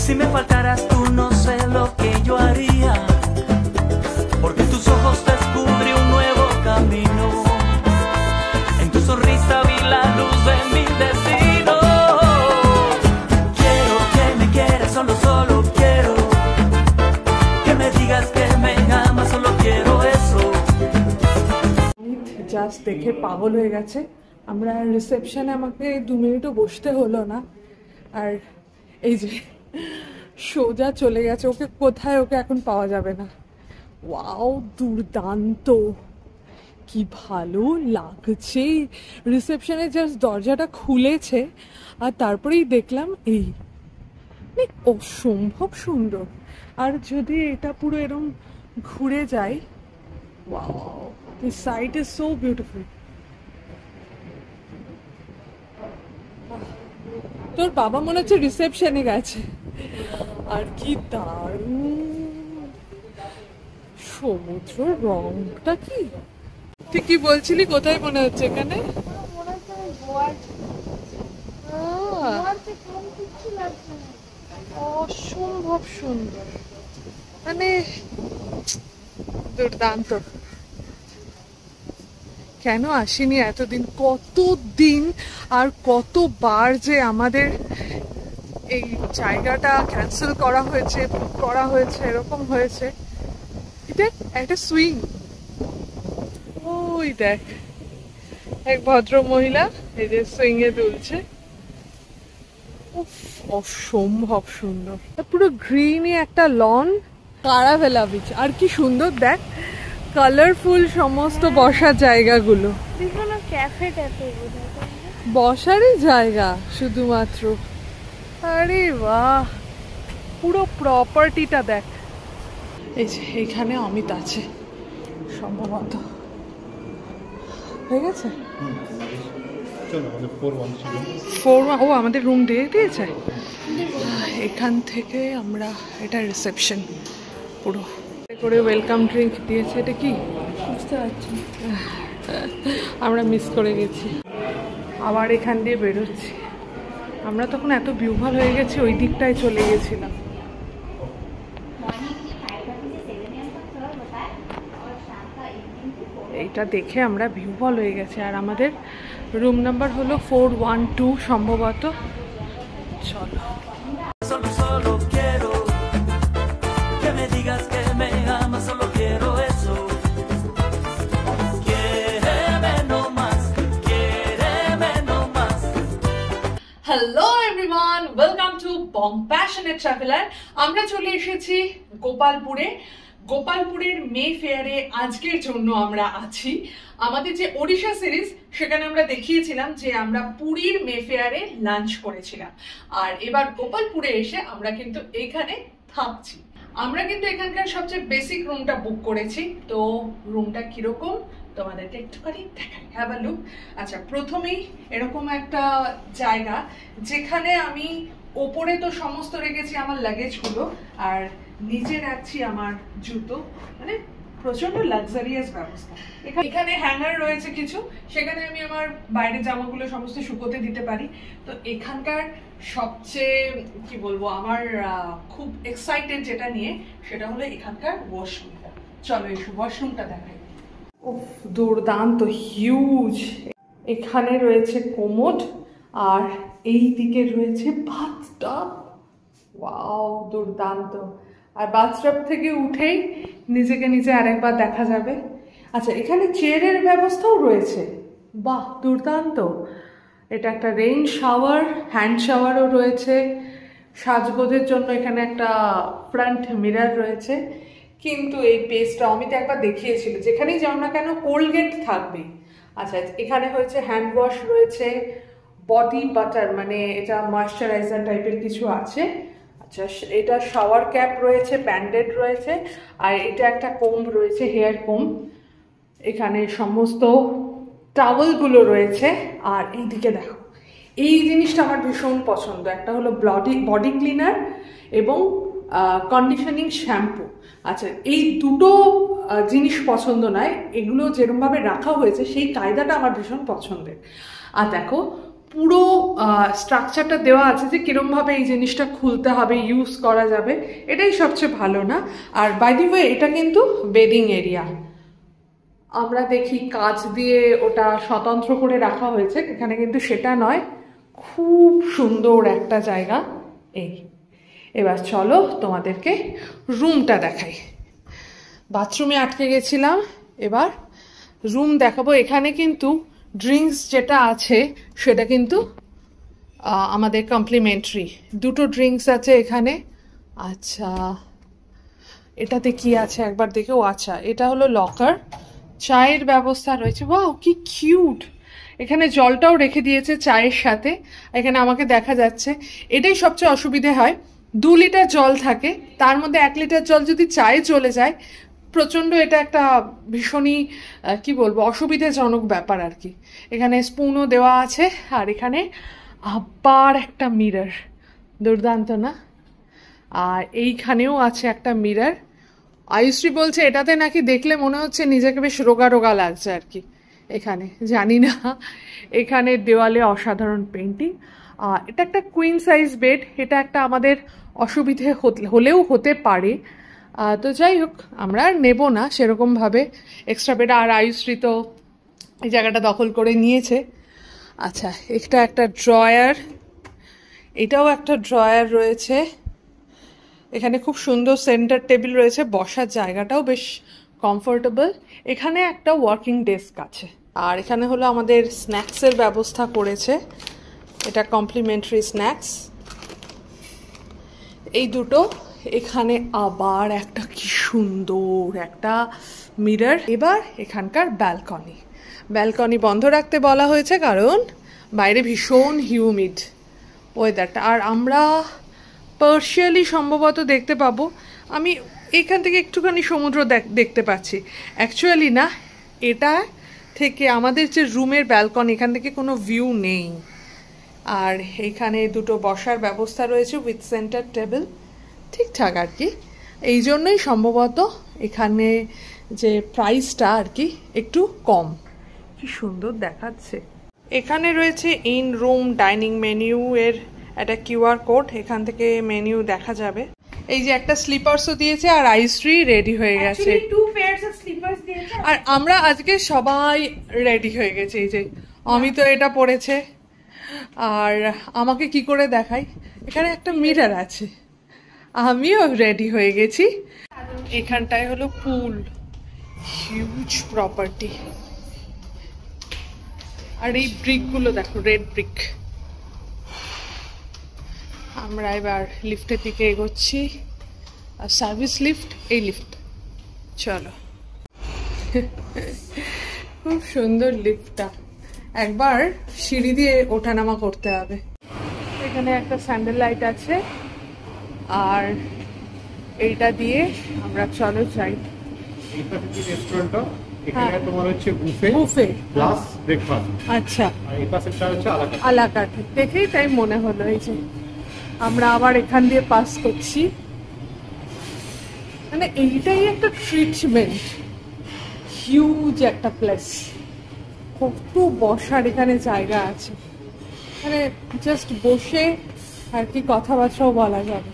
Si me faltaras tú no sé lo que yo haría, porque en tus ojos descubrí un nuevo camino, en tu sonrisa vi la luz de mi destino. Quiero que me quieras, solo quiero que me digas que me amas, solo quiero eso. Just দেখে পাগল হয়ে গেছে। আমরা রিসেপশনে আমাকে 2 মিনিটও বসতে হলো না, আর এই যে সোজা চলে গেছে। ওকে কোথায়, ওকে এখন পাওয়া যাবে না। ওয়াও, দুর্দান্ত, কি ভালো লাগছে। রিসেপশনে জাস্ট দরজাটা খুলেছে আর তারপরেই দেখলাম এই অসম্ভব সুন্দর। আর যদি এটা পুরো এরকম ঘুরে যায়, wow, this site is so beautiful. তোর বাবা মনে হচ্ছে রিসেপশনে গেছে। আর কি দারুণ সমুদ্র, রংটা কি। তুই কি বলছিলি, কোথায় মনে হচ্ছে এখানে? অসম্ভব সুন্দর, মানে দুর্দান্ত। কেন আসিনি এতদিন, কতদিন আর কতবার যে আমাদের এই জায়গাটা ক্যান্সেল করা হয়েছে, বুক করা হয়েছে, এরকম হয়েছে। এটা একটা সুইং, ওই দেখ এক ভদ্র মহিলা এই যে সুইং এ দুলছে। অসম্ভব সুন্দর, পুরো গ্রিনই একটা লন, কারাভেলা বিচ। আর কি সুন্দর দেখ, কালারফুল সমস্ত বসার জায়গাগুলো, বসারই জায়গা শুধুমাত্র। আরে বাহ, পুরো প্রপার্টিটা দেখ। এই যে এখানে অমিত আছে সম্ভবত, হয়ে গেছে 4-1। ও আমাদের রুম দিয়ে দিয়েছে। এখান থেকে আমরা, এটা রিসেপশন পুরো করে ওয়েলকাম ড্রিঙ্ক দিয়েছে। এটা কি বুঝতে পারছি, আমরা মিস করে গেছি। আবার এখান দিয়ে বেরোচ্ছি। আমরা তখন এত বিহ্বল হয়ে গেছি, ওই দিকটায় চলে গেছিলাম। এইটা দেখে আমরা বিহ্বল হয়ে গেছি। আর আমাদের রুম নাম্বার হলো 412 সম্ভবত। চলো, hello everyone, welcome to Bong passionate traveller. আমরা চলে এসেছি গোপালপুরে। গোপালপুরের মে ফেয়ারে আজকের জন্য আমরা আছি। আমাদের যে ওড়িশা সিরিজ, সেখানে আমরা দেখিয়েছিলাম যে আমরা পুরীর মে ফেয়ারে লাঞ্চ করেছিলাম, আর এবার গোপালপুরে এসে আমরা কিন্তু এখানে থাকছি। আমরা কিন্তু এখানকার সবচেয়ে বেসিক রুমটা বুক করেছি। তো রুমটা কিরকম তোমাদেরকে একটুখানি দেখাই, হ্যাভ আ লুক। আচ্ছা, প্রথমেই এরকম একটা জায়গা যেখানে আমি ওপরে তো সমস্ত রেখেছি আমার লাগেজগুলো, আর নিচে রাখছি আমার জুতো, মানে প্রচন্ড লাক্সারিয়াস ব্যবস্থা। এখানে হ্যাঙ্গার রয়েছে কিছু, সেখানে আমি আমার বাইরের জামাগুলো সমস্ত শুকোতে দিতে পারি। তো এখানকার সবচেয়ে কি বলবো, আমার খুব এক্সাইটেড যেটা নিয়ে, সেটা হলো এখানকার ওয়াশরুমটা। চলো এই ওয়াশরুমটা দেখাই। উফ, দুর্দান্ত, হিউজ। এখানে রয়েছে কোমোড আর এই দিকে রয়েছে বাথটাব। ওয়াও, দুর্দান্ত। আর বাথটাব থেকে উঠেই নিজেকে নিজে আরেকবার দেখা যাবে। আচ্ছা, এখানে চেয়ারের ব্যবস্থাও রয়েছে, বাহ দুর্দান্ত। এটা একটা রেইন শাওয়ার, হ্যান্ড শাওয়ারও রয়েছে। সাজগোজের জন্য এখানে একটা ফ্রন্ট মিরর রয়েছে। কিন্তু এই পেস্টটা অমিত একবার দেখিয়েছিল, যেখানেই যাও না কেন কোলগেট থাকবে। আচ্ছা, এখানে হয়েছে হ্যান্ড ওয়াশ রয়েছে, বডি বাটার মানে এটা ময়েশ্চারাইজার টাইপের কিছু আছে। আচ্ছা, এটা শাওয়ার ক্যাপ রয়েছে, ব্যান্ডেড রয়েছে, আর এটা একটা কোম্ব রয়েছে, হেয়ার কোম্ব। এখানে সমস্ত টাওয়েলগুলো রয়েছে। আর এইদিকে দেখো, এই জিনিসটা আমার ভীষণ পছন্দ। একটা হলো বডি ক্লিনার এবং কন্ডিশনিং শ্যাম্পু। আচ্ছা, এই দুটো জিনিস পছন্দ নয়, এগুলো যেরকমভাবে রাখা হয়েছে সেই কায়দাটা আমার ভীষণ পছন্দের। আর দেখো, পুরো স্ট্রাকচারটা দেওয়া আছে যে কিরমভাবে এই জিনিসটা খুলতে হবে, ইউজ করা যাবে, এটাই সবচেয়ে ভালো না। আর বাই দি ওয়ে এটা কিন্তু বেডিং এরিয়া, আমরা দেখি কাঁচ দিয়ে ওটা স্বতন্ত্র করে রাখা হয়েছে, এখানে কিন্তু সেটা নয়। খুব সুন্দর একটা জায়গা। এই এবার চলো তোমাদেরকে রুমটা দেখাই। বাথরুমে আটকে গেছিলাম, এবার রুম দেখাবো। এখানে কিন্তু ড্রিঙ্কস যেটা আছে সেটা কিন্তু আমাদের কমপ্লিমেন্টারি, 2টো ড্রিঙ্কস আছে এখানে। আচ্ছা এটাতে কি আছে একবার দেখো। আচ্ছা এটা হলো লকার, চায়ের ব্যবস্থা রয়েছে। ওয়াও কি কিউট, এখানে জলটাও রেখে দিয়েছে চায়ের সাথে। এখানে আমাকে দেখা যাচ্ছে, এটাই সবচেয়ে অসুবিধে হয়, 2 লিটার জল থাকে, তার মধ্যে 1 লিটার জল যদি চায়ে চলে যায়, প্রচণ্ড এটা একটা ভীষণই কি বলবো অসুবিধাজনক ব্যাপার আর কি। এখানে স্পুনও দেওয়া আছে, আর এখানে আবার একটা মিরর, দুর্দান্ত না? আর এইখানেও আছে একটা মিরর। আয়ুশ্রী বলছে এটাতে নাকি দেখলে মনে হচ্ছে নিজেকে বেশ রোগা রোগা লাগছে আর কি। এখানে জানি না, এখানে দেওয়ালে অসাধারণ পেন্টিং। এটা একটা কুইন সাইজ বেড, এটা একটা আমাদের অসুবিধে হলেও হতে পারে, তো যাই হোক আমরা আর নেবো না সেরকমভাবে এক্সট্রা বেড। আর আয়ুশ্রী তো এই জায়গাটা দখল করে নিয়েছে। আচ্ছা এটা একটা ড্রয়ার, এটাও একটা ড্রয়ার রয়েছে। এখানে খুব সুন্দর সেন্টার টেবিল রয়েছে, বসার জায়গাটাও বেশ কমফোর্টেবল। এখানে একটা ওয়ার্কিং ডেস্ক আছে, আর এখানে হলো আমাদের স্ন্যাক্সের ব্যবস্থা করেছে, এটা কমপ্লিমেন্টারি স্ন্যাক্স। এই দুটো। এখানে আবার একটা কি সুন্দর একটা মিরর। এবার এখানকার ব্যালকনি বন্ধ রাখতে বলা হয়েছে কারণ বাইরে ভীষণ হিউমিড ওয়েদারটা। আর আমরা পার্শিয়ালি সম্ভবত দেখতে পাবো, আমি এখান থেকে একটুখানি সমুদ্র দেখতে পাচ্ছি, অ্যাকচুয়ালি না, এটা থেকে আমাদের যে রুমের ব্যালকনি এখান থেকে কোনো ভিউ নেই। আর এইখানে 2টো বসার ব্যবস্থা রয়েছে উইথ সেন্টার টেবিল, ঠিকঠাক আর কি। এই জন্যই সম্ভবত এখানে যে প্রাইসটা আর কি একটু কম। কি সুন্দর দেখাচ্ছে। এখানে রয়েছে ইন রুম ডাইনিং মেনু এর একটা কিউআর কোড, এখান থেকে মেনু দেখা যাবে। এই যে একটা স্লিপার্সও দিয়েছে, আর আইসশ্রী রেডি হয়ে গেছে। আর আমরা আজকে সবাই রেডি হয়ে গেছে। এই যে অমিত এটা পড়েছে, আর আমাকে কি করে দেখাই, এখানে একটা মিরর আছে, আমিও রেডি হয়ে গেছি। এখানটায় হলো পুল, হিউজ প্রপার্টি। আর এই ব্রিকগুলো দেখো, রেড ব্রিক। আমরা এবার লিফটের দিকে এগোচ্ছি, আর সার্ভিস লিফট, এই লিফট। চলো, খুব সুন্দর লিফটটা, একবার সিঁড়ি দিয়ে ওঠানামা করতে হবে। এখানে একটা স্যান্ডেল লাইট আছে, আর এইটা দিয়ে আমরা চলো যাই। এটা হচ্ছে রেস্টুরেন্টটা, এখানে তোমার হচ্ছে বুফে প্লাস ব্রেকফাস্ট। আচ্ছা, আর এই পাশেরটা হচ্ছে আলাকাট। দেখেই তাই মনে হলো। এই যে আমরা আবার এখান দিয়ে পাস করছি, মানে এইটাই একটা ট্রিটমেন্ট, হিউজ একটা প্লেস, কত বসার এখানে জায়গা আছে, মানে জাস্ট বসে আর কি কথাবার্তাও বলা যাবে।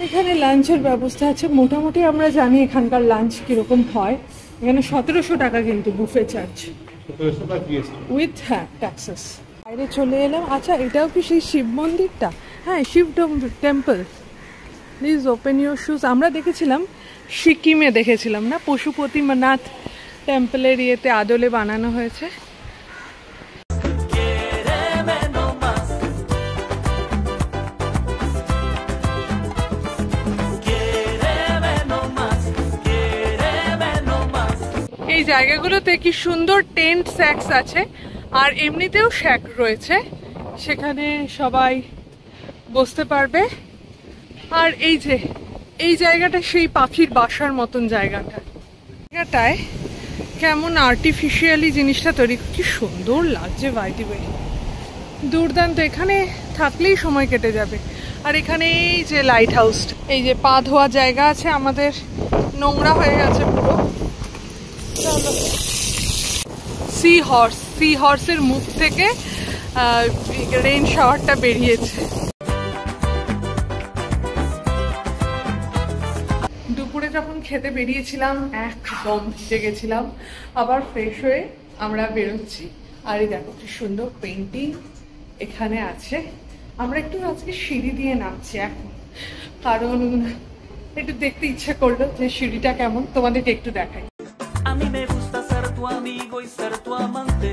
এখানে লাঞ্চের ব্যবস্থা আছে, মোটামুটি আমরা জানি এখানকার লাঞ্চ কিরকম হয়। এখানে 1700 টাকা কিন্তু বুফে চার্জ উইথ ট্যাক্সেস। বাইরে চলে এলাম। আচ্ছা এটাও কি সেই শিব মন্দিরটা? হ্যাঁ, Shiva temple. Please open your shoes. আমরা দেখেছিলাম সিকিমে, দেখেছিলাম না, পশুপতিনাথ টেম্পলের ইয়েতে আদলে বানানো হয়েছে। এই জায়গাগুলোতে কি সুন্দর টেন্ট শ্যাকস আছে, আর এমনিতেও শ্যাক রয়েছে, সেখানে সবাই বসতে পারবে। আর এই যে এই জায়গাটা সেই পাখির বাসার মতন জায়গাটায় কেমন আর্টিফিশিয়ালি জিনিসটা তৈরি, কি সুন্দর লাগছে। বাইটি বাই দুর্দান্ত, এখানে থাকলেই সময় কেটে যাবে। আর এখানে এই যে লাইট হাউসটা, এই যে পা ধোয়া জায়গা আছে, আমাদের নোংরা হয়ে গেছে পুরো। চলো, সি হর্সের মুখ থেকে রেইন শাওয়ারটা বেরিয়েছে। দুপুরে যখন খেতে বেরিয়েছিলাম একদম ভিজে গেছিলাম, আবার ফ্রেশ হয়ে আমরা বেরোচ্ছি। আর এই দেখো কি সুন্দর পেন্টিং এখানে আছে। আমরা একটু আজকে সিঁড়ি দিয়ে নামছি এখন, কারণ একটু দেখতে ইচ্ছা করলো যে সিঁড়িটা কেমন, তোমাদেরকে একটু দেখাই। A mí me gusta ser tu amigo y ser tu amante.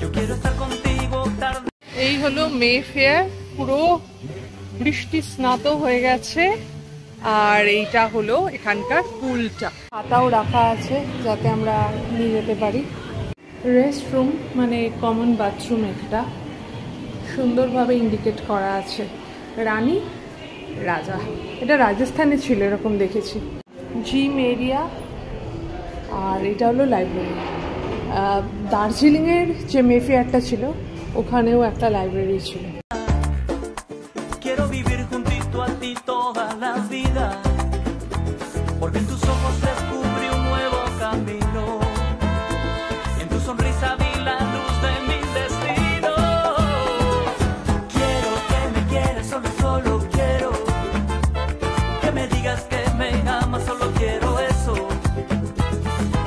Yo quiero estar contigo tarde. এই হলো মে ফেয়ার, পুরো বৃষ্টি স্নাত হয়ে গেছে। আর এইটা হলো এখানকার পুলটা, খাতাও রাখা আছে যাতে আমরা নিয়ে যেতে পারি। রেস্টরুম মানে কমন বাথরুম, এটা সুন্দরভাবে ইন্ডিকেট করা আছে। রানী রাজা, এটা রাজস্থানে ছিল এরকম দেখেছি। জিম এরিয়া, আর এটা হলো লাইব্রেরি। দার্জিলিংয়ের যে মে ফেয়ারটা ছিল ওখানেও একটা লাইব্রেরি ছিল। Quiero vivir juntito a ti toda la vida, porque en tus ojos descubrí un nuevo camino. En tu sonrisa vi la luz de mi destino. Quiero que me quieras, solo, solo quiero que me digas que me amas, solo quiero eso.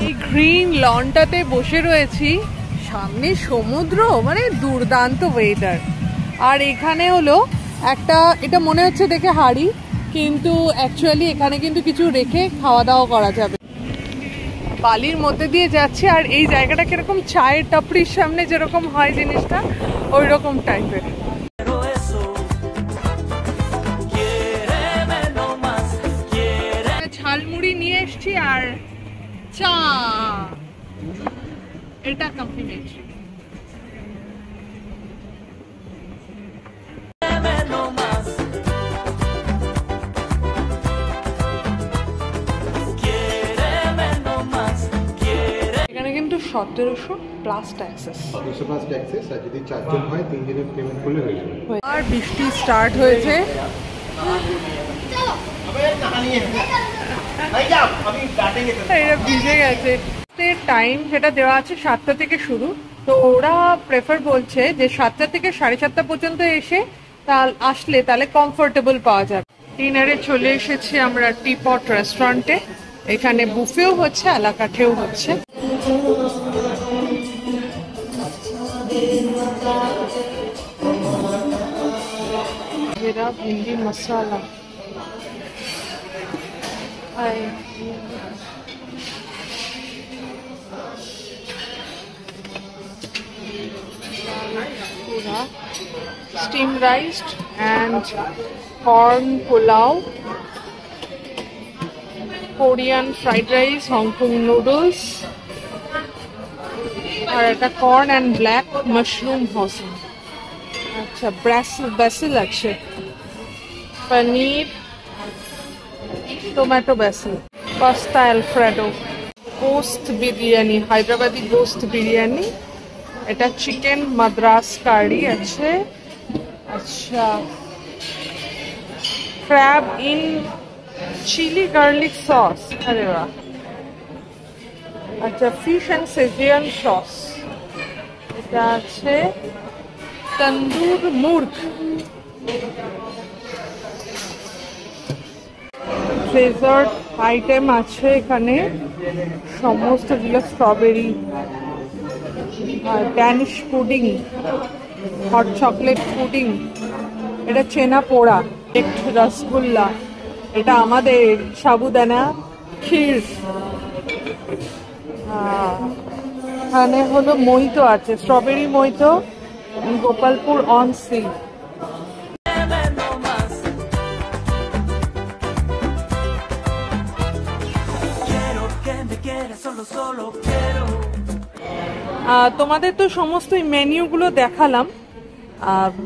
এই green লনটাতে বসে রয়েছি, সামনে সমুদ্র, মানে দুর্দান্ত weather. আর এখানে হলো একটা, এটা মনে হচ্ছে দেখে হাড়ি, কিন্তু অ্যাকচুয়ালি এখানে কিন্তু কিছু রেখে খাওয়া দাওয়া করা যাবে। বালির মধ্যে দিয়ে যাচ্ছে, আর এই জায়গাটা কিরকম চায়ের টাপড়ির সামনে যেরকম হয় জিনিসটা, ওই রকম টাইপের। Quiero eso. Quiéreme nomás, quiere. Jhalmuri নিয়ে এসছি আর চা, এটা complimentary. Quiéreme nomás. Quiéreme nomás, quiere. এখানে কিন্তু 1700 প্লাস ট্যাক্সেস। 1700 ট্যাক্সেস, আর যদি 4 জন হয় 3 জনের পেমেন্ট করলে হয়ে যাবে। আর বৃষ্টি স্টার্ট হয়েছে। এটা ভিজে গেছে। টাইম যেটা দেওয়া আছে 7টা থেকে শুরু, তো ওরা প্রেফার বলছে যে 7টা থেকে 7:30 পর্যন্ত এসে আসলে তাহলে কমফোর্টেবল পাওয়া যাবে। ডিনারে চলে এসেছি আমরা টিপট রেস্টুরেন্টে। এখানে বুফেও হচ্ছে, আলাকাঠেও হচ্ছে। জিরা ভিন্ডি মশলা, steamed rice and corn pulao, Korean fried rice, Hong Kong noodles, আর একটা corn and black mushroom house। আচ্ছা, basil আছে, paneer, tomato basil, pasta alfredo, গোস্ত বিরিয়ানি, হায়দ্রাবাদি গোস্ত বিরিয়ানি, এটা চিকেন মাদ্রাস কারি আছে। আচ্ছা, crab in chilli garlic sauce, আরে বাহ। আচ্ছা, ফিশ অ্যান্ড সেজিয়ান সস, এটা আছে তন্দুর মুর্গ, ডেজার্ট আইটেম আছে এখানে সমস্ত, গুলো strawberry, Danish pudding, hot chocolate pudding, এটা চেনা পোড়া, রসগোল্লা, এটা আমাদের সাবুদানা ক্ষীর, এখানে হলো মইতো আছে, স্ট্রবেরি মইতো, গোপালপুর অন সি। তোমাদের তো সমস্ত মেনিউগুলো দেখালাম,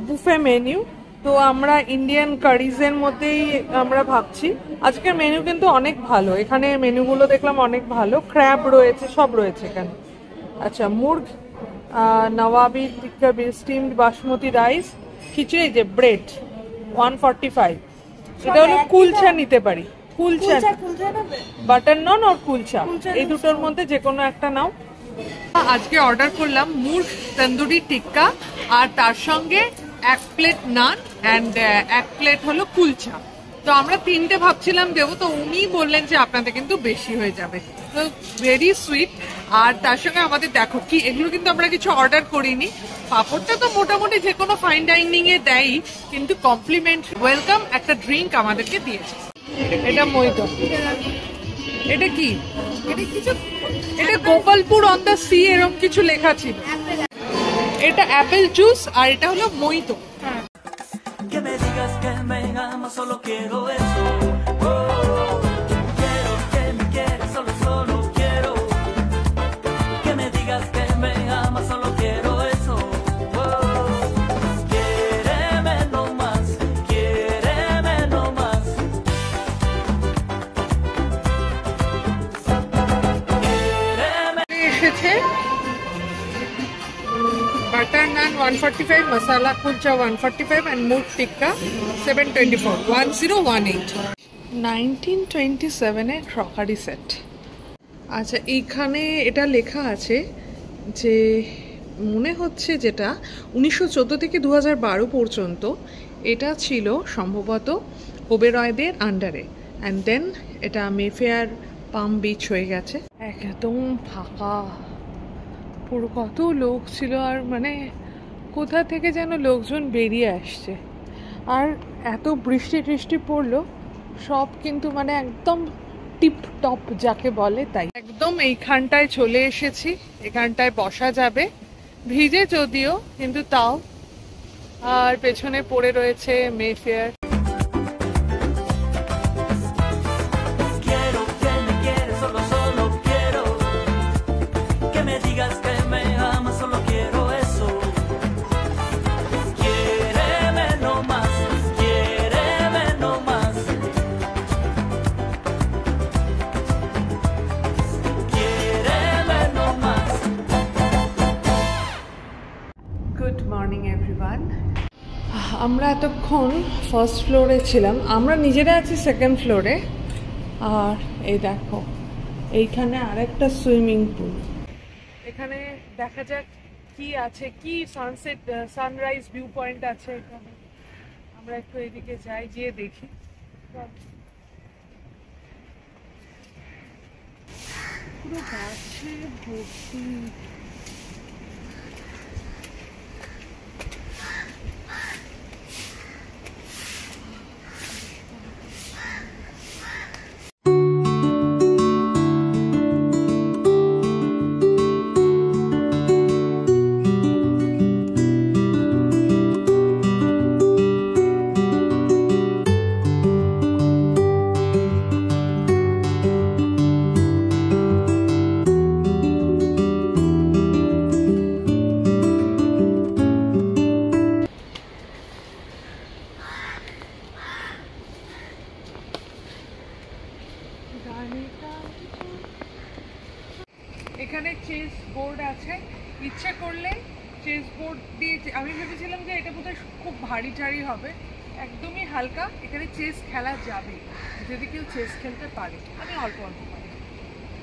বুফে মেনিউ। তো আমরা ইন্ডিয়ান কারিজের মধ্যেই আমরা ভাবছি। আজকের মেনু কিন্তু অনেক ভালো, এখানে মেনুগুলো দেখলাম অনেক ভালো, ক্র্যাব রয়েছে, সব রয়েছে এখানে। আচ্ছা, মুর্গ, নওয়াবি টিক্কা, স্টিমড বাসমতি রাইস, খিচুড়ি, যে ব্রেড 145। এটা হলো কুলচা নিতে পারি, কুলচা, বাটার নন আর কুলচা, এই দুটোর মধ্যে যে কোনো একটা নাও। আজকে অর্ডার করলাম মুর্গ তন্দুরি টিক্কা, আর তার সঙ্গে 1 প্লেট নান অ্যান্ড 1 প্লেট হলো কুলচা। তো আমরা 3টে ভাবছিলাম দেবো, তো উনি বললেন যে আপনাদের কিন্তু বেশি হয়ে যাবে। তো ভেরি সুইট। আর তার সঙ্গে আমাদের দেখো কি, এগুলো কিন্তু আমরা কিছু অর্ডার করিনি। পাপড়টা তো মোটামুটি যে কোনো ফাইন ডাইনিং এ দেয়, কিন্তু কমপ্লিমেন্টারি ওয়েলকাম একটা ড্রিঙ্ক আমাদেরকে দিয়েছে। এটা মইতো, এটা কি, এটা গোপালপুর অন দ্য সি এরকম কিছু লেখা ছিল। এটা অ্যাপেল জুস, আর এটা হলো মইতো। Que me digas que me amas, solo quiero eso. Oh, quiero que me quieras, solo quiero. Que me digas que me amas, solo quiero eso. Oh, quiéreme no más, quiéreme no más. Quiéreme. এসেছে butter naan 145, masala kulcha 145 and murgh tikka 724, 1018। 1927 এর crockery set. আচ্ছা, এইখানে এটা লেখা আছে যে মনে হচ্ছে যেটা 1914 থেকে 2012 পর্যন্ত এটা ছিল সম্ভবত ওবেরয়দের আন্ডারে, অ্যান্ড দেন এটা মেফেয়ার পাম বিচ হয়ে গেছে। একদম ফাঁকা, পুরো কত লোক ছিল, আর মানে কোথা থেকে যেন লোকজন বেরিয়ে আসছে। আর এত বৃষ্টি টৃষ্টি পড়লো, সব কিন্তু মানে একদম টিপ টপ যাকে বলে তাই। একদম এইখানটায় চলে এসেছি, এখানটায় বসা যাবে, ভিজে যদিও কিন্তু তাও। আর পেছনে পড়ে রয়েছে Mayfair. Quiero que me quieres, solo quiero. Que me digas que me amas, solo quiero eso. Quiéreme no más, quiéreme no más. Quiéreme no más. Good morning everyone. আমরা এতক্ষণ ফার্স্ট ফ্লোরে ছিলাম, আমরা নিজেরা আছি সেকেন্ড ফ্লোরে। আর এই দেখো এইখানে আরেকটা সুইমিং পুল। এখানে দেখা যাক কি আছে, কি সানসেট সানরাইজ ভিউ পয়েন্ট আছে এখানে। আমরা একটু এদিকে যাই, গিয়ে দেখি। পুরো গাছে ভর্তি। এখানে চেস বোর্ড আছে, ইচ্ছে করলে চেস বোর্ড দিয়ে, আমি ভেবেছিলাম যে এটা বোধহয় খুব ভারী টারি হবে, একদমই হালকা। এখানে চেস খেলা যাবে যদি কেউ চেস খেলতে পারে, আমি অল্প অল্প পারি।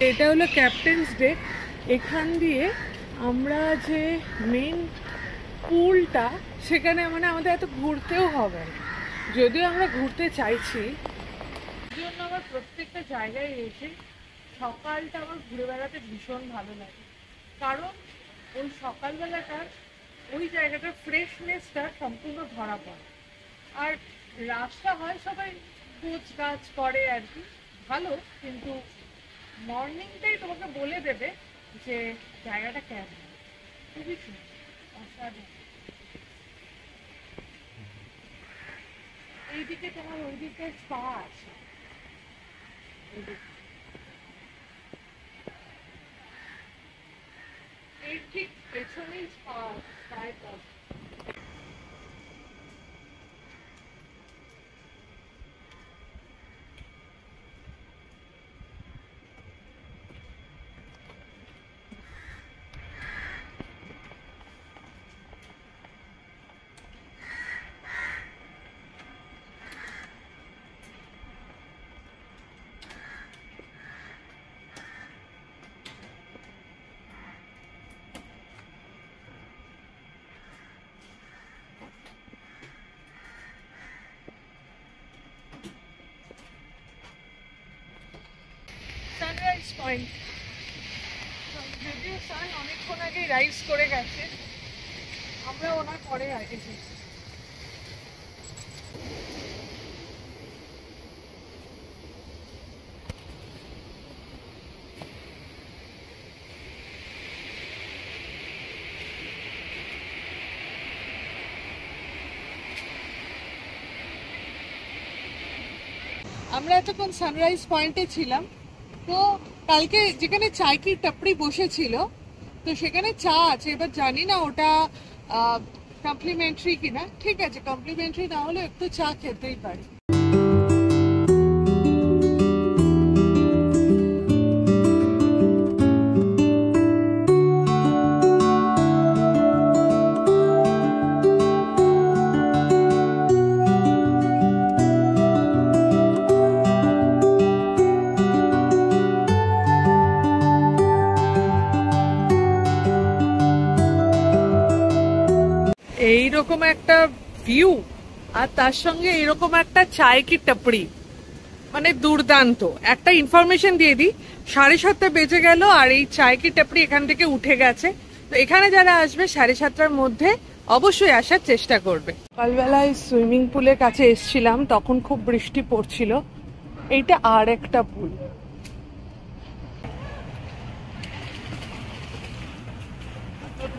এটা হলো ক্যাপ্টেন্স ডেক। এখান দিয়ে আমরা যে মেন পুলটা, সেখানে মানে আমাদের এত ঘুরতেও হবে না, যদিও আমরা ঘুরতে চাইছি। এই জন্য আমার প্রত্যেকটা জায়গায় এসে সকালটা আমার ঘুরে বেড়াতে ভীষণ ভালো লাগে, কারণ ওই সকালবেলাটার ওই জায়গাটার ফ্রেশনেসটা সম্পূর্ণ ধরা পড়ে। আর রাস্তা হয় সবাই গোছ গাছ করে আর কি, ভালো, কিন্তু মর্নিংটাই তোমাকে বলে দেবে যে জায়গাটা কেমন। খুবই সুন্দর, অসাধারণ। এইদিকে তোমার ওইদিকে স্পা আছে, এই ঠিক পেছনেই স্পা আছে। পয়েন্ট। যদিও সান অনেকক্ষণ আগেই রাইজ করে গেছে, আমরা ওনার পরে এসেছি। আমরা এতক্ষণ সানরাইজ পয়েন্টে ছিলাম, তো কালকে যেখানে চায় কি টাপড়ি বসেছিল তো সেখানে চা আছে, এবার জানি না ওটা কমপ্লিমেন্টারি কিনা। ঠিক আছে, কমপ্লিমেন্টারি না হলে একটু চা খেতেই পারি। এইরকম একটা ভিউ আর তার সঙ্গে এরকম একটা চায় কি টাপড়ি, মানে দুর্দান্ত। একটা ইনফরমেশন দিয়ে দিই, 7:30 বেজে গেল আর এই চায় কি টাপড়ি এখান থেকে উঠে গেছে। তো এখানে যারা আসবে 7:30টার মধ্যে অবশ্যই আসার চেষ্টা করবে। সকালবেলায় সুইমিং পুলের কাছে এসছিলাম, তখন খুব বৃষ্টি পড়ছিল। এইটা আর একটা পুল।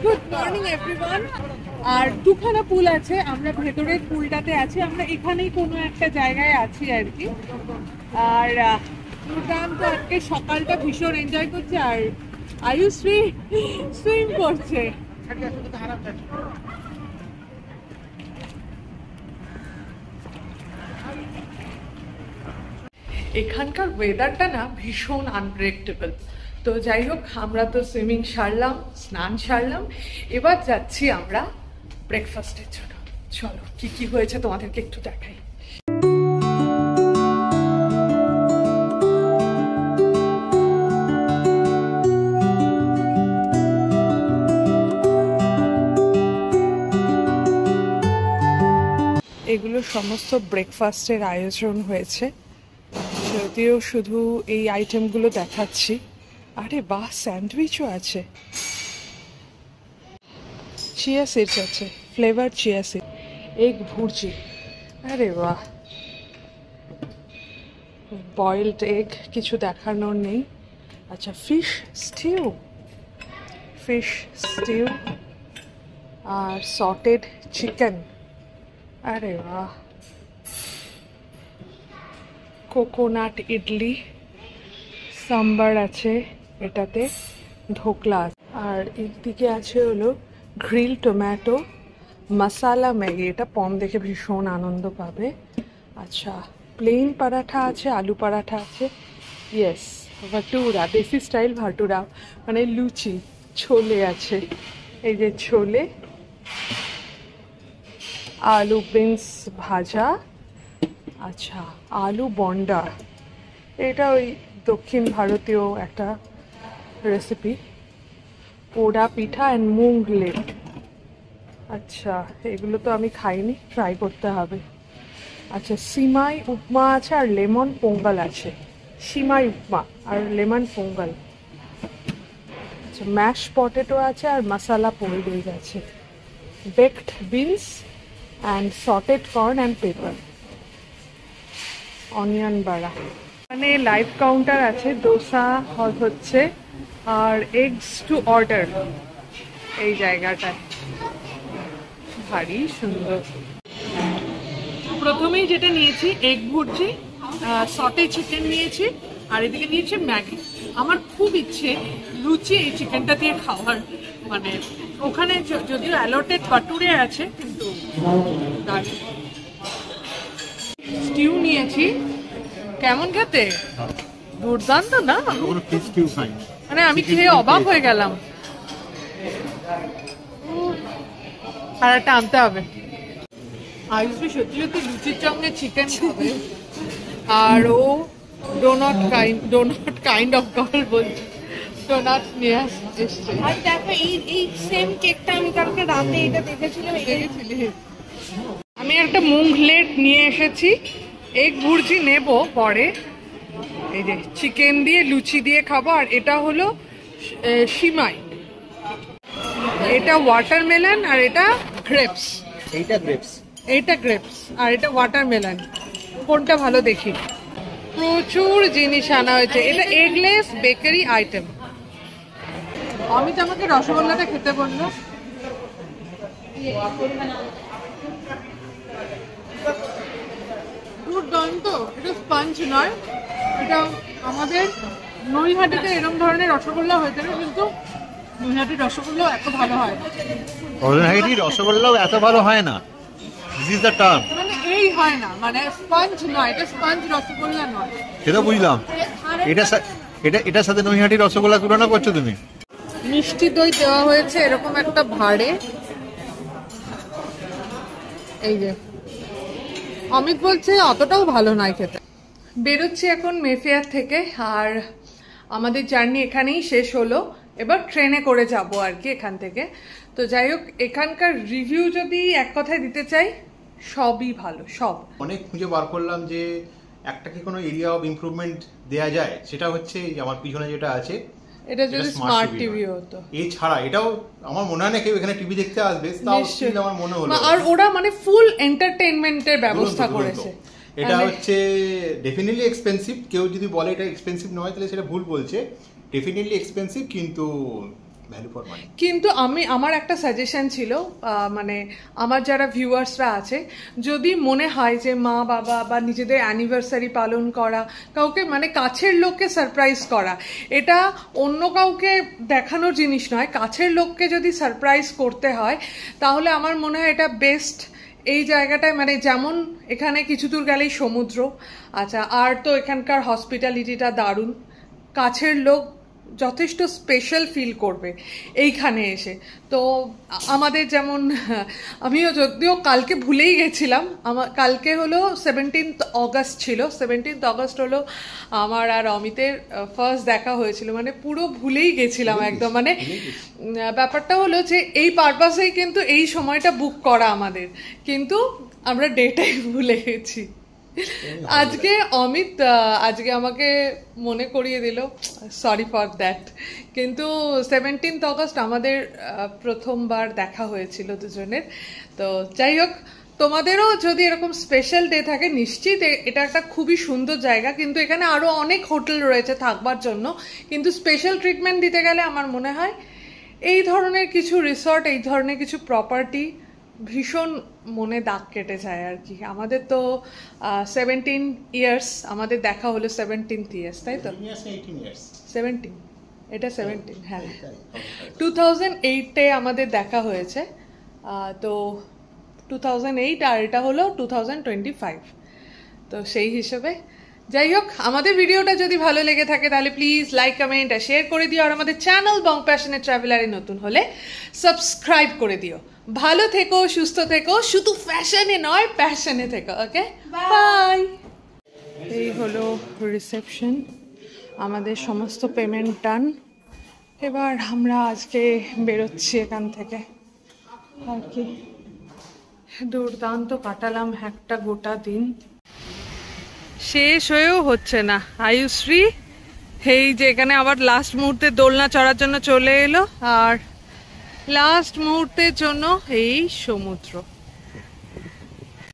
Good morning everyone. আর দুখানা পুল আছে, আমরা ভেতরের পুলটাতে আছি, আমরা এখানেই কোনো একটা জায়গায় আছি আর কি। আর দুর্দান্ত আজকে সকালটা ভীষণ এনজয় করছে। আর আয়ুশ্রী সুইম করছে। এখানকার ওয়েদারটা না ভীষণ আনপ্রেডিক্টেবল। তো যাই হোক, আমরা তো সুইমিং সারলাম, স্নান সারলাম, এবার যাচ্ছি আমরা ব্রেকফাস্টের জন্য। চলো কি কি হয়েছে তোমাদেরকে একটু দেখাই। এগুলো সমস্ত ব্রেকফাস্টের আয়োজন হয়েছে, যদিও শুধু এই আইটেমগুলো দেখাচ্ছি। আরে বাহ, স্যান্ডউইচও আছে, চিয়া সিডস আছে, flavour chia seed, egg bhurji, আরে বাহ, বয়েলড এগ, কিছু দেখানোর নেই। আচ্ছা, ফিশ স্টিউ আর সটেড চিকেন, আরে বাহ, কোকোনাট ইডলি, সাম্বার আছে এটাতে, ঢোকলা আছে, আর একদিকে আছে হলো গ্রিল টমেটো মশালা ম্যাগি। এটা পম দেখে ভীষণ আনন্দ পাবে। আচ্ছা, প্লেন পরাঠা আছে, আলু পরাঠা আছে, ইয়েস, ভাটুরা, দেশি স্টাইল ভাটুরা, মানে লুচি, ছোলে আছে, এই যে ছোলে, আলু বিনস ভাজা, আচ্ছা আলু বন্ডা, এটা ওই দক্ষিণ ভারতীয় একটা রেসিপি, পোড়া পিঠা অ্যান্ড মুগ লেট। আচ্ছা, এগুলো তো আমি খাইনি, ট্রাই করতে হবে। আচ্ছা, সিমাই উপমা আছে আর লেমন পোঙ্গল আছে, সিমাই উপমা আর লেমন পোঙ্গল। আচ্ছা, ম্যাশ পটেটো আছে আর মশালা পোলডেজ আছে, baked beans and sautéed corn and paper, onion বাড়া। মানে লাইভ কাউন্টার আছে, দোসা হচ্ছে আর এগস টু অর্ডার এই জায়গাটায়, ভারী সুন্দর। প্রথমেই যেটা নিয়েছি এগ ভুর্জি, সটে চিকেন নিয়েছি, আর এদিকে নিয়েছি ম্যাগি। আমার খুব ইচ্ছে লুচি এই চিকেনটা দিয়ে খাওয়ার, মানে ওখানে যদিও অ্যালটেড বাটুরে আছে, কিন্তু স্টিউ নিয়েছি। কেমন খেতে? দুর্দান্ত না? মানে আমি খেয়ে অবাক হয়ে গেলাম। আর একটা আনতে হবে। আয়ুষ্মী সত্যি সত্যি লুচির সঙ্গে চিকেন খাবে, আর ও ডোনাট কাইন্ড অফ গার্ল বলছে, ডোনাট নিয়ে এসছে। আর দেখো এই সেম কেকটা আমি কালকে রাতে এটা দেখেছিলাম। আমি একটা মুগ লেট নিয়ে এসেছি, এগ ভুর্জি নেব পরে, এই যে চিকেন দিয়ে লুচি দিয়ে খাবো। আর এটা হলো সিমাই, এটা ওয়াটারমেলন, আর এটা গ্রেপস। এইটা গ্রেপস আর এটা ওয়াটারমেলন। কোনটা ভালো দেখি। প্রচুর জিনিস আনা হয়েছে। এটা এগলেস বেকারি আইটেম। অমিত আমাকে রসগোল্লাটা খেতে বললো। দুর্দান্ত। এটা স্পঞ্জ নয়, এটা আমাদের নৈহাটিতে এরকম ধরনের রসগোল্লা হয়ে থাকে, কিন্তু নৈহাটির রসগোল্লাও এত ভালো হয় না। নৈহাটির রসগোল্লাও এত ভালো হয় না। This is the term. মানে এই হয় না, মানে স্পঞ্জ নয়, এটা স্পঞ্জ রসগোল্লা নয়। সেটা বুঝলাম। এটার সাথে নৈহাটির রসগোল্লা তুলনা করছো তুমি? মিষ্টি দই দেওয়া হয়েছে এরকম একটা ভাঁড়ে। এই যে অমিত বলছে অতটাও ভালো নয় খেতে। বেরোচ্ছি এখন মেফেয়ার থেকে, আর আমাদের জার্নি এখানেই শেষ হলো। এবার ট্রেনে করে যাব আর কি এখান থেকে। তো যাই হোক, এখানকার রিভিউ যদি এক কথায় দিতে চাই, সবই ভালো। সব অনেক খুঁজে বার করলাম যে একটা কি কোনো এরিয়া অফ ইমপ্রুভমেন্ট দেয়া যায়, সেটা হচ্ছে আমার পিছনে যেটা আছে, এটা যদি স্মার্ট টিভি হতো। এছাড়া এটাও আমার মনে হয় না কেউ এখানে টিভি দেখতে আসবে, তাও স্টিল আমার মনে হলো। আর ওরা মানে ফুল এন্টারটেইনমেন্টের ব্যবস্থা করেছে। এটা হচ্ছে ডেফিনেটলি এক্সপেন্সিভ। কেউ যদি বলে এটা এক্সপেন্সিভ নয় তাহলে সেটা ভুল বলছে। ডেফিনেটলি এক্সপেন্সিভ, কিন্তু ভ্যালু ফর মানি। কিন্তু আমার একটা সাজেশন ছিল, মানে আমার যারা ভিউয়ার্সরা আছে, যদি মনে হয় যে মা বাবা বা নিজেদের অ্যানিভার্সারি পালন করা, কাউকে মানে কাছের লোককে সারপ্রাইজ করা, এটা অন্য কাউকে দেখানোর জিনিস নয়। কাছের লোককে যদি সারপ্রাইজ করতে হয় তাহলে আমার মনে হয় এটা বেস্ট। এই জায়গাটায় মানে যেমন এখানে কিছু দূর গেলেই সমুদ্র, আচ্ছা, আর তো এখানকার হসপিটালিটিটা দারুণ। কাছের লোক যথেষ্ট স্পেশাল ফিল করবে এইখানে এসে। তো আমাদের যেমন, আমিও যদিও কালকে ভুলেই গেছিলাম, কালকে হলো 17 অগস্ট ছিল। 17 অগস্ট হলো আমার আর অমিতের ফার্স্ট দেখা হয়েছিল, মানে পুরো ভুলেই গেছিলাম একদম। মানে ব্যাপারটা হলো যে এই পারপাসেই কিন্তু এই সময়টা বুক করা আমাদের, কিন্তু আমরা ডেটাই ভুলে গেছি। আজকে অমিত আজকে আমাকে মনে করিয়ে দিল, সরি ফর দ্যাট। কিন্তু 17 অগস্ট আমাদের প্রথমবার দেখা হয়েছিল দুজনের। তো যাই হোক, তোমাদেরও যদি এরকম স্পেশাল ডে থাকে, নিশ্চিত এটা একটা খুবই সুন্দর জায়গা। কিন্তু এখানে আরও অনেক হোটেল রয়েছে থাকবার জন্য, কিন্তু স্পেশাল ট্রিটমেন্ট দিতে গেলে আমার মনে হয় এই ধরনের কিছু রিসর্ট, এই ধরনের কিছু প্রপার্টি ভীষণ মনে দাগ কেটে যায় আর কি। আমাদের তো 17 ইয়ার্স আমাদের দেখা হলো, 17th ইয়ার্স, তাই তো? 17, এটা 17, হ্যাঁ। 2008-এ আমাদের দেখা হয়েছে। তো 2008 আর এটা হলো 2025। তো সেই হিসেবে যাই হোক, আমাদের ভিডিওটা যদি ভালো লেগে থাকে তাহলে প্লিজ লাইক, কমেন্ট আর শেয়ার করে দিও। আর আমাদের চ্যানেল বং প্যাশনেট ট্রাভেলারে নতুন হলে সাবস্ক্রাইব করে দিও। ভালো থেকো, সুস্থ থেকো, শুধু ফ্যাশনে নয় প্যাশনে থেকো। ওকে, বাই। এই হলো রিসেপশন, আমাদের সমস্ত পেমেন্ট ডান। এবার আমরা আজকে বেরোচ্ছি এখান থেকে আর কি। দুর্দান্ত কাটালাম একটা গোটা দিন, শেষ হয়েও হচ্ছে না। আয়ুশ্রী এই যে এখানে আবার লাস্ট মুহূর্তে দোলনা চড়ার জন্য চলে এলো, আর লাস্ট মুহূর্তের জন্য এই সমুদ্র।